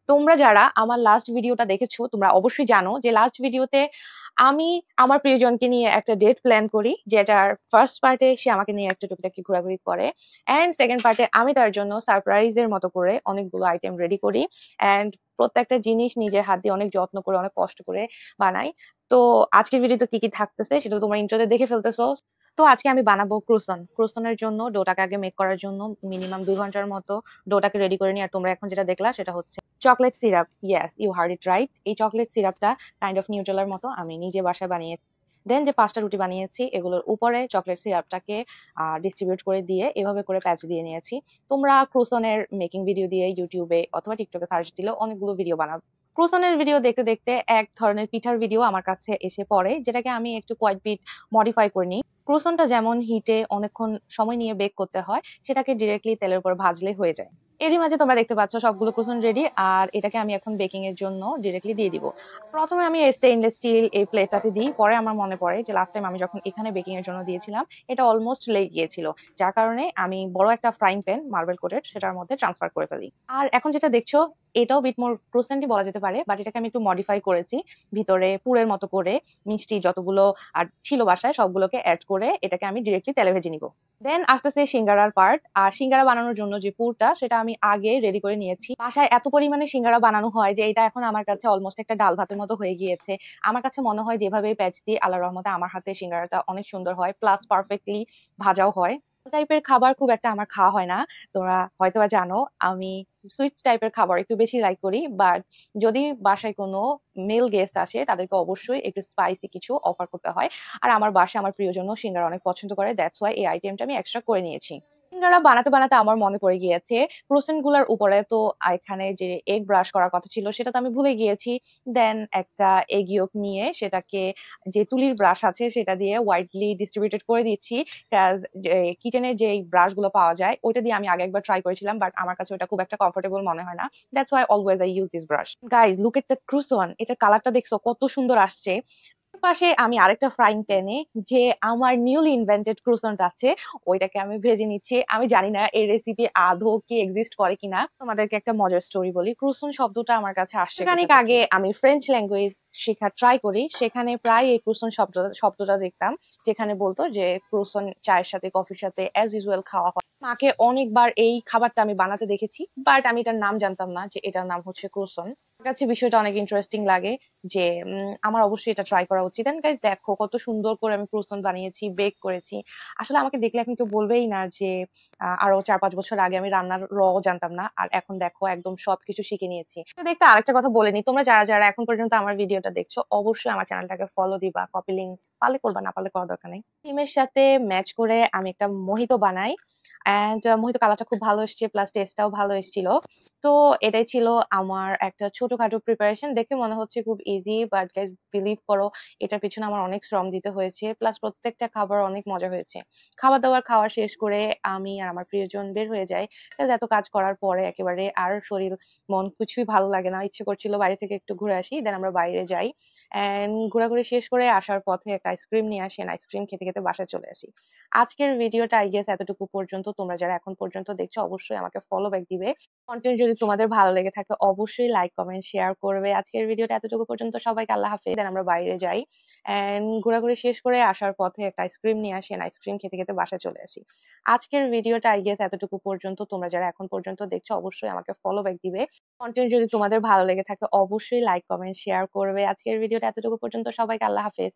তোমরা যারা আমার লাস্ট ভিডিওটা দেখেছো তোমরা অবশ্যই জানো যে লাস্ট ভিডিওতে আমি আমার প্রিয়জনকে নিয়ে একটা ডেট প্ল্যান করি, যেটার ফার্স্ট পার্টে সে আমাকে নিয়ে একটা টুকিটাকি ঘোরাঘুরি করে, অ্যান্ড সেকেন্ড পার্টে আমি তার জন্য সারপ্রাইজের মতো করে অনেকগুলো আইটেম রেডি করি, অ্যান্ড প্রত্যেকটা জিনিস নিজের হাত দিয়ে অনেক যত্ন করে অনেক কষ্ট করে বানাই। তো আজকের ভিডিওতে কি কি থাকতেছে সেটা তো তোমরা ইন্ট্রোতে দেখে ফেলতেছো। তো আজকে আমি বানাবো ক্রুসন। ক্রুসনের জন্য ডোটাকে আগে মেক করার জন্য মিনিমাম 2 ঘন্টার মতো ডোটাকে রেডি করে নিই। আর তোমরা এখন যেটা দেখলা সেটা হচ্ছে chocolate syrup. Yes, you heard it right. এই চকলেট সিরাপটা কাইন্ড অফ নিউট্রেলার মতো আমি নিজে বাসায় বানিয়েছি। দেন যে 5টা রুটি বানিয়েছি এগুলোর উপরে চকলেট সিরাপটাকে ডিস্ট্রিবিউট করে দিয়ে এভাবে করে প্যাচ দিয়ে নিয়েছি। তোমরা ক্রুসনের মেকিং ভিডিও দিয়ে ইউটিউবে অথবা টিকটকে সার্চ দিলেও অনেকগুলো ভিডিও বানাবে। ক্রুসনের ভিডিও দেখতে দেখতে এক ধরনের পিঠার ভিডিও আমার কাছে এসে পড়ে, যেটাকে আমি একটু কোয়াইট বিট মডিফাই করে নিই। ক্রুসনটা যেমন হিটে অনেকক্ষণ সময় নিয়ে বেক করতে হয়, সেটাকে ডিরেক্টলি তেলের উপর ভাজলে হয়ে যায়। এরই মাঝে তোমরা দেখতে পাচ্ছ সবগুলো ক্রুসন রেডি, আর এটাকে আমি এখন বেকিং এর জন্য ডিরেক্টলি দিয়ে দিব। প্রথমে আমি স্টেইনলেস স্টিল এই প্লেটটাতে দিই, পরে আমার মনে পড়ে যে লাস্ট টাইম আমি যখন এখানে বেকিং এর জন্য দিয়েছিলাম এটা অলমোস্ট লেগে গিয়েছিল, যার কারণে আমি বড় একটা ফ্রাইং প্যান মার্বেল কোটেড সেটার মধ্যে ট্রান্সফার করে ফেলি। আর এখন যেটা দেখছো এটাও বিট মোর ক্রুসেন্টই বলা যেতে পারে, বাট এটাকে আমি একটু মডিফাই করেছি। ভিতরে পুরের মতো করে মিষ্টি যতগুলো আর ছিল বাসায় সবগুলোকে অ্যাড করে এটাকে আমি ডিরেক্টলি তেলে ভেজে নিব। দেন আসতেছে সিঙ্গারার পার্ট। আর সিঙ্গারা বানানোর জন্য যে পুরটা সেটা আমি আগে রেডি করে নিয়েছি। বাসায় এত পরিমাণে সিঙ্গারা বানানো হয় যে এটা এখন আমার কাছে অলমোস্ট একটা ডাল ভাতের মতো হয়ে গিয়েছে। আমার কাছে মনে হয় যেভাবে প্যাচ দিই আল্লাহর রহমতে আমার হাতে সিঙ্গারাটা অনেক সুন্দর হয়, প্লাস পারফেক্টলি ভাজাও হয়। টাইপের খাবার খুব একটা আমার খাওয়া হয় না। তোমরা হয়তোবা জানো আমি সুইটস টাইপের খাবার একটু বেশি লাইক করি, বাট যদি বাসায় কোনো মেল গেস্ট আসে তাদেরকে অবশ্যই একটু স্পাইসি কিছু অফার করতে হয়। আর আমার বাসায় আমার প্রিয়জন সিঙ্গারা অনেক পছন্দ করে, দ্যাটস ওয়াই এই আইটেমটা আমি এক্সট্রা করে নিয়েছি। সিঙ্গারা বানাতে বানাতে আমার মনে পড়ে গিয়েছে ক্রোসেন্ট গুলার উপরে তো এখানে যে এগ ব্রাশ করার কথা ছিল সেটা তো আমি ভুলে গিয়েছি। দেন একটা এগ ইয়ক নিয়ে সেটাকে যে তুলির ব্রাশ আছে সেটা দিয়ে ওয়াইডলি ডিস্ট্রিবিউটেড করে দিচ্ছি। কিচেনের যে ব্রাশ গুলো পাওয়া যায় ওইটা দিয়ে আমি আগে একবার ট্রাই করেছিলাম, বাট আমার কাছে ওটা খুব একটা কমফোর্টেবল মনে হয় না। That's why always I use this brush. Guys look at the cushion, এটার কালারটা দেখছো কত সুন্দর আসছে। পাশে আমি আরেকটা ফ্রাইং প্যানে যে আমার নিউলি ইনভেন্টেড ক্রুসনটা আছে ওইটাকে আমি ভেজে নিচ্ছি। আমি জানি না এই রেসিপি আদৌ কি এক্সিস্ট করে কিনা। তোমাদেরকে একটা মজার স্টোরি বলি, ক্রুসন শব্দটা আমার কাছে আসছে খানিক আগে আমি ফ্রেঞ্চ ল্যাঙ্গুয়েজ শেখা ট্রাই করি, সেখানে প্রায় এই ক্রুসন শব্দটা দেখতাম, যেখানে বলতো যে ক্রুসন চায়ের সাথে কফির সাথে অ্যাজ ইউজুয়াল খাওয়া হয়। মাকে অনেকবার এই খাবারটা আমি বানাতে দেখেছি, বাট আমি এটার নাম জানতাম না যে এটার নাম হচ্ছে ক্রুসন। আমার কাছে বিষয়টা অনেক ইন্টারেস্টিং লাগে যে আমার অবশ্যই এটা ট্রাই করা উচিত। এন্ড গাইস দেখো কত সুন্দর করে আমি ক্রুসন বানিয়েছি, বেক করেছি। আসলে আমাকে দেখলে এখন কেউ বলবেই না যে আরো 4-5 বছর আগে আমি রান্নার জানতাম না, আর এখন দেখো একদম সবকিছু শিখে নিয়েছি। তো দেখতে আরেকটা কথা বলে নি, তোমরা যারা যারা এখন পর্যন্ত আমার ভিডিওটা দেখছো অবশ্যই আমার চ্যানেলটাকে ফলো দিবা, কপি লিংক পারলে করবা, না পারলে করার দরকার নেই। ডিমের সাথে ম্যাচ করে আমি একটা মোহিতো বানাই, অ্যান্ড মোহিতো কালারটা খুব ভালো এসেছে, প্লাস টেস্টটাও ভালো এসেছিল। তো এটাই ছিল আমার একটা ছোটখাটো প্রিপারেশন। দেখে মনে হচ্ছে খুব ইজি, বাট গাইস বিলিভ করো এটার পিছনে আমার অনেক শ্রম দিতে হয়েছে, প্লাস প্রত্যেকটা খাবার অনেক মজা হয়েছে। খাবার দাবার খাওয়া শেষ করে আমি আর আমার প্রিয়জন বের হয়ে যাই। এত কাজ করার পরে একেবারে আর শরীর মন কিছুই ভালো লাগে না, ইচ্ছে করছিল বাইরে থেকে একটু ঘুরে আসি। দেন আমরা বাইরে যাই, অ্যান্ড ঘোরাঘুরি শেষ করে আসার পথে একটা আইসক্রিম নিয়ে আসি, আইসক্রিম খেতে খেতে বাসায় চলে আসি। আজকের ভিডিওটা আই গেস এতটুকু পর্যন্ত। তোমরা যারা এখন পর্যন্ত দেখছো অবশ্যই আমাকে ফলো ব্যাক দিবে। কন্টেন্ট যদি তোমাদের ভালো লেগে থাকে অবশ্যই লাইক কমেন্ট শেয়ার করবে। আজকের ভিডিওটা এতটুকু পর্যন্ত, সবাইকে আল্লাহ হাফেজ। দেন আমরা বাইরে যাই, এন্ড ঘোরাঘুরি শেষ করে আসার পথে একটা আইসক্রিম নিয়ে আসি, আইসক্রিম খেতে খেতে বাসায় চলে আসি। আজকের ভিডিওটা আই গেস এতটুকু পর্যন্ত। তোমরা যারা এখন পর্যন্ত দেখছো অবশ্যই আমাকে ফলো ব্যাক দিবে। কন্টেন্ট যদি তোমাদের ভালো লেগে থাকে অবশ্যই লাইক কমেন্ট শেয়ার করবে। আজকের ভিডিওটা এতটুকু পর্যন্ত, সবাইকে আল্লাহ হাফেজ।